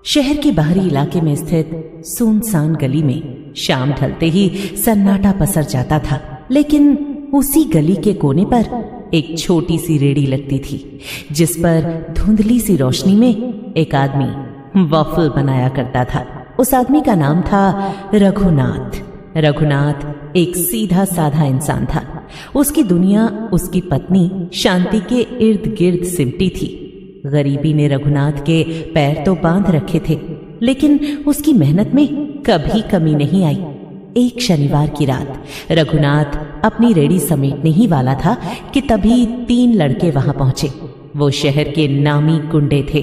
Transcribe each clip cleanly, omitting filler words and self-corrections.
शहर के बाहरी इलाके में स्थित सुनसान गली में शाम ढलते ही सन्नाटा पसर जाता था। लेकिन उसी गली के कोने पर एक छोटी सी रेड़ी लगती थी, जिस पर धुंधली सी रोशनी में एक आदमी वॉफल बनाया करता था। उस आदमी का नाम था रघुनाथ। रघुनाथ एक सीधा साधा इंसान था। उसकी दुनिया उसकी पत्नी शांति के इर्द गिर्द सिमटी थी। गरीबी ने रघुनाथ के पैर तो बांध रखे थे, लेकिन उसकी मेहनत में कभी कमी नहीं आई। एक शनिवार की रात रघुनाथ अपनी रेड़ी समेटने ही वाला था कि तभी 3 लड़के वहां पहुंचे। वो शहर के नामी गुंडे थे,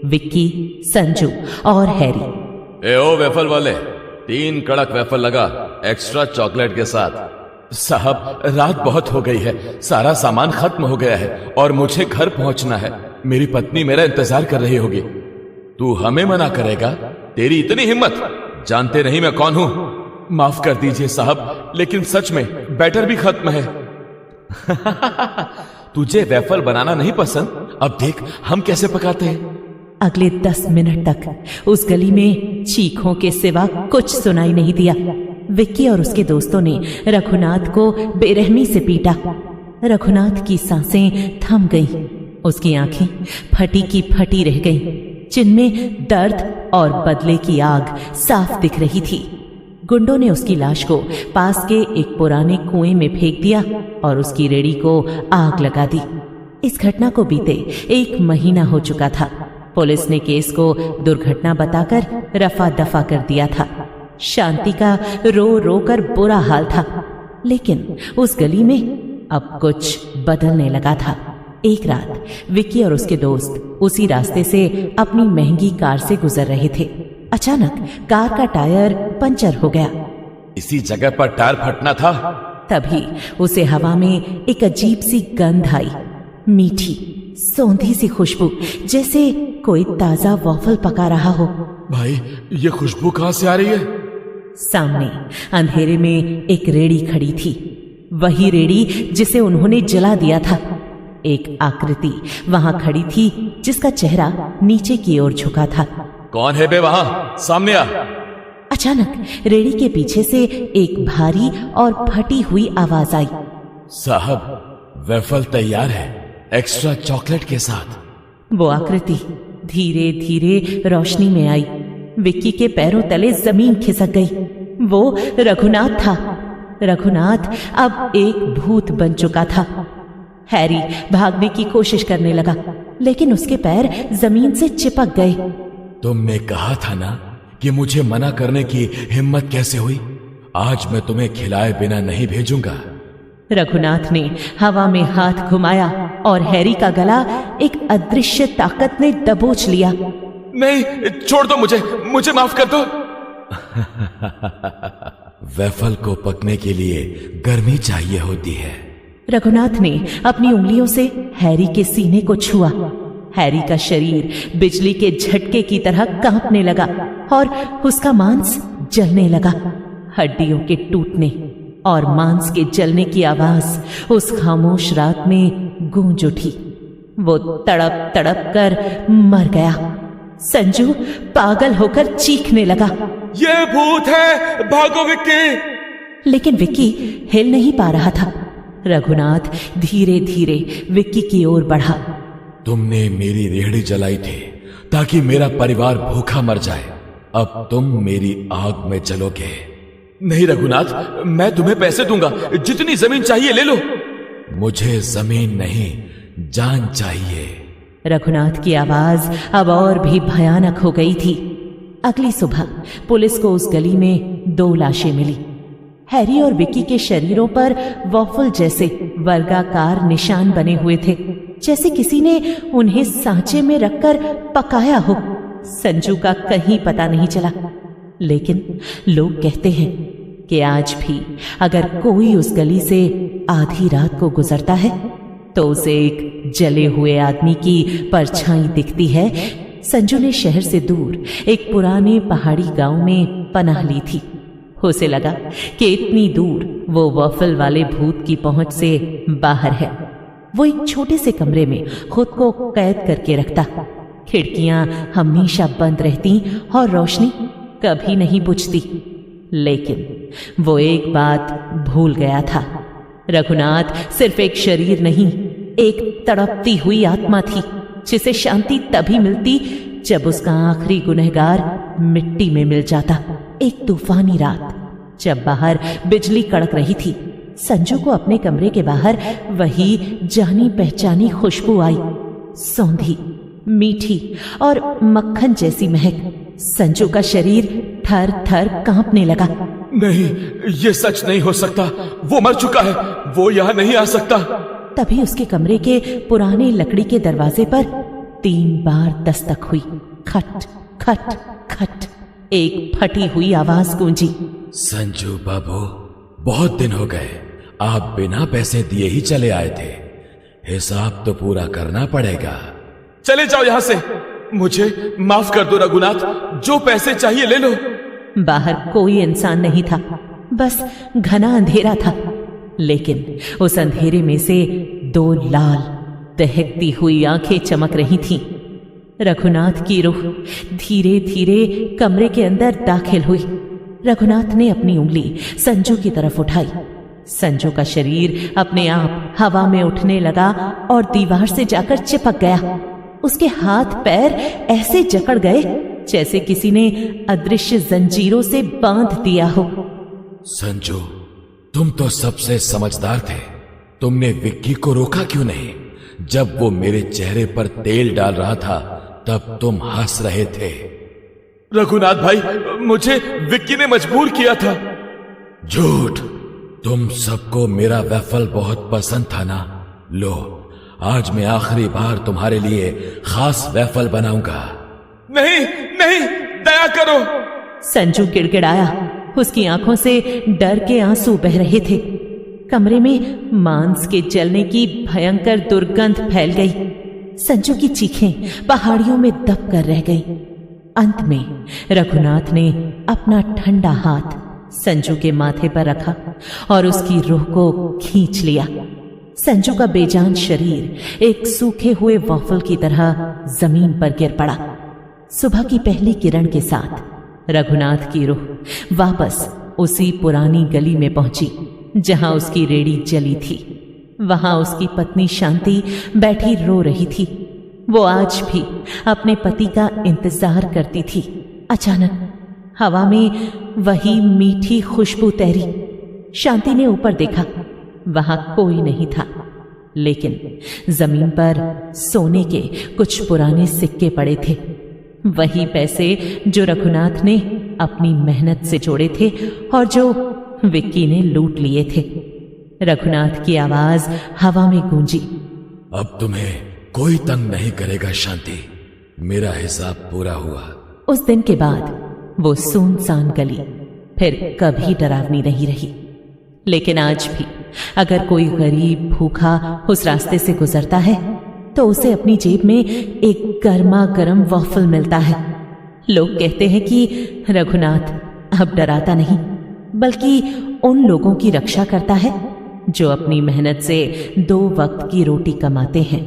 विक्की, संजू और हैरी। ए ओ वेफल वाले, 3 कड़क वेफल लगा, एक्स्ट्रा चॉकलेट के साथ। साहब, रात बहुत हो गई है, सारा सामान खत्म हो गया है और मुझे घर पहुंचना है। मेरी पत्नी मेरा इंतजार कर रही होगी। तू हमें मना करेगा? तेरी इतनी हिम्मत! जानते नहीं मैं कौन हूं? माफ कर दीजिए साहब, लेकिन सच में बैटर भी खत्म है। तुझे वेफल बनाना नहीं पसंद? अब देख हम कैसे पकाते हैं। अगले 10 मिनट तक उस गली में चीखों के सिवा कुछ सुनाई नहीं दिया। विक्की और उसके दोस्तों ने रघुनाथ को बेरहमी से पीटा। रघुनाथ की सांसें थम गईं, उसकी आंखें फटी की फटी रह गईं, जिनमें दर्द और बदले की आग साफ दिख रही थी। गुंडों ने उसकी लाश को पास के एक पुराने कुएं में फेंक दिया और उसकी रेड़ी को आग लगा दी। इस घटना को बीते 1 महीना हो चुका था। पुलिस ने केस को दुर्घटना बताकर रफा दफा कर दिया था। शांति का रो रो कर बुरा हाल था, लेकिन उस गली में अब कुछ बदलने लगा था। एक रात विक्की और उसके दोस्त उसी रास्ते से अपनी महंगी कार से गुजर रहे थे। अचानक कार का टायर पंचर हो गया। इसी जगह पर टायर फटना था। तभी उसे हवा में एक अजीब सी गंध आई, मीठी सौंधी सी खुशबू, जैसे कोई ताजा वॉफल पका रहा हो। भाई, ये खुशबू कहां से आ रही है? सामने अंधेरे में एक रेड़ी खड़ी थी, वही रेड़ी जिसे उन्होंने जला दिया था। एक आकृति वहां खड़ी थी जिसका चेहरा नीचे की ओर झुका था। कौन है बे वहां? सामने आ। अचानक रेड़ी के पीछे से एक भारी और फटी हुई आवाज आई। साहब, वेफल तैयार है, एक्स्ट्रा चॉकलेट के साथ। वो आकृति धीरे धीरे रोशनी में आई। विक्की के पैरों तले जमीन खिसक गई। वो रघुनाथ था। रघुनाथ अब एक भूत बन चुका था। हैरी भागने की कोशिश करने लगा, लेकिन उसके पैर जमीन से चिपक गए। तुमने कहा था ना कि मुझे मना करने की हिम्मत कैसे हुई? आज मैं तुम्हें खिलाए बिना नहीं भेजूंगा। रघुनाथ ने हवा में हाथ घुमाया और हैरी का गला एक अदृश्य ताकत ने दबोच लिया। नहीं, छोड़ दो मुझे माफ कर दो। वेफल को पकने के लिए गर्मी चाहिए होती है। रघुनाथ ने अपनी उंगलियों से हैरी के सीने को छुआ। हैरी का शरीर बिजली के झटके की तरह कांपने लगा और उसका मांस जलने लगा। हड्डियों के टूटने और मांस के जलने की आवाज उस खामोश रात में गूंज उठी। वो तड़प तड़प कर मर गया। संजू पागल होकर चीखने लगा, ये भूत है, भागो विक्की। लेकिन विक्की हिल नहीं पा रहा था। रघुनाथ धीरे धीरे विक्की की ओर बढ़ा। तुमने मेरी रेहड़ी जलाई थी ताकि मेरा परिवार भूखा मर जाए। अब तुम मेरी आग में जलोगे। नहीं रघुनाथ, मैं तुम्हें पैसे दूंगा, जितनी जमीन चाहिए ले लो। मुझे जमीन नहीं, जान चाहिए। रघुनाथ की आवाज अब और भी भयानक हो गई थी। अगली सुबह पुलिस को उस गली में 2 लाशें मिली। हैरी और विक्की के शरीरों पर वॉफल जैसे वर्गाकार निशान बने हुए थे, जैसे किसी ने उन्हें सांचे में रखकर पकाया हो। संजू का कहीं पता नहीं चला, लेकिन लोग कहते हैं कि आज भी अगर कोई उस गली से आधी रात को गुजरता है तो उसे एक जले हुए आदमी की परछाई दिखती है। संजू ने शहर से दूर एक पुराने पहाड़ी गांव में पनाह ली थी। उसे लगा कि इतनी दूर वो वॉफल वाले भूत की पहुंच से बाहर है। वो एक छोटे से कमरे में खुद को कैद करके रखता। खिड़कियां हमेशा बंद रहती और रोशनी कभी नहीं बुझती। लेकिन वो एक बात भूल गया था, रघुनाथ सिर्फ एक शरीर नहीं, एक तड़पती हुई आत्मा थी जिसे शांति तभी मिलती जब उसका आखिरी गुनहगार मिट्टी में मिल जाता। एक तूफानी रात जब बाहर बिजली कड़क रही थी, संजू को अपने कमरे के बाहर वही जानी पहचानी खुशबू आई, सौंधी, मीठी और मक्खन जैसी महक। संजू का शरीर थर थर कांपने लगा। नहीं, ये सच नहीं हो सकता। वो मर चुका है, वो यहाँ नहीं आ सकता। तभी उसके कमरे के पुराने लकड़ी के दरवाजे पर 3 बार दस्तक हुई। खट खट खट, एक फटी हुई आवाज गूंजी। संजू बाबू, बहुत दिन हो गए, आप बिना पैसे दिए ही चले आए थे। हिसाब तो पूरा करना पड़ेगा। चले जाओ यहां से, मुझे माफ कर दो रघुनाथ, जो पैसे चाहिए ले लो। बाहर कोई इंसान नहीं था, बस घना अंधेरा था। लेकिन उस अंधेरे में से 2 लाल दहकती हुई आंखें चमक रही थीं। रघुनाथ की रूह धीरे धीरे कमरे के अंदर दाखिल हुई। रघुनाथ ने अपनी उंगली संजू की तरफ उठाई। संजू का शरीर अपने आप हवा में उठने लगा और दीवार से जाकर चिपक गया। उसके हाथ पैर ऐसे जकड़ गए जैसे किसी ने अदृश्य जंजीरों से बांध दिया हो। संजू, तुम तो सबसे समझदार थे। तुमने विक्की को रोका क्यों नहीं? जब वो मेरे चेहरे पर तेल डाल रहा था तब तुम हंस रहे थे। रघुनाथ भाई, मुझे विक्की ने मजबूर किया था। झूठ। तुम सबको मेरा वेफल बहुत पसंद था ना? लो, आज मैं आखिरी बार तुम्हारे लिए खास वेफल बनाऊंगा। नहीं नहीं, दया करो। संजू गिड़गिड़ाया। उसकी आंखों से डर के आंसू बह रहे थे। कमरे में मांस के जलने की भयंकर दुर्गंध फैल गई। संजू की चीखें पहाड़ियों में दब कर रह गई। अंत में रघुनाथ ने अपना ठंडा हाथ संजू के माथे पर रखा और उसकी रूह को खींच लिया। संजू का बेजान शरीर एक सूखे हुए वॉफल की तरह जमीन पर गिर पड़ा। सुबह की पहली किरण के साथ रघुनाथ की रूह वापस उसी पुरानी गली में पहुंची जहां उसकी रेड़ी जली थी। वहां उसकी पत्नी शांति बैठी रो रही थी। वो आज भी अपने पति का इंतजार करती थी। अचानक हवा में वही मीठी खुशबू तैरी। शांति ने ऊपर देखा, वहां कोई नहीं था, लेकिन जमीन पर सोने के कुछ पुराने सिक्के पड़े थे। वही पैसे जो रघुनाथ ने अपनी मेहनत से जोड़े थे और जो विक्की ने लूट लिए थे। रघुनाथ की आवाज हवा में गूंजी। अब तुम्हें कोई तंग नहीं करेगा शांति, मेरा हिसाब पूरा हुआ। उस दिन के बाद वो सुनसान गली फिर कभी डरावनी नहीं रही। लेकिन आज भी अगर कोई गरीब भूखा उस रास्ते से गुजरता है तो उसे अपनी जेब में एक गर्मा गर्म वॉफल मिलता है। लोग कहते हैं कि रघुनाथ अब डराता नहीं, बल्कि उन लोगों की रक्षा करता है जो अपनी मेहनत से 2 वक्त की रोटी कमाते हैं।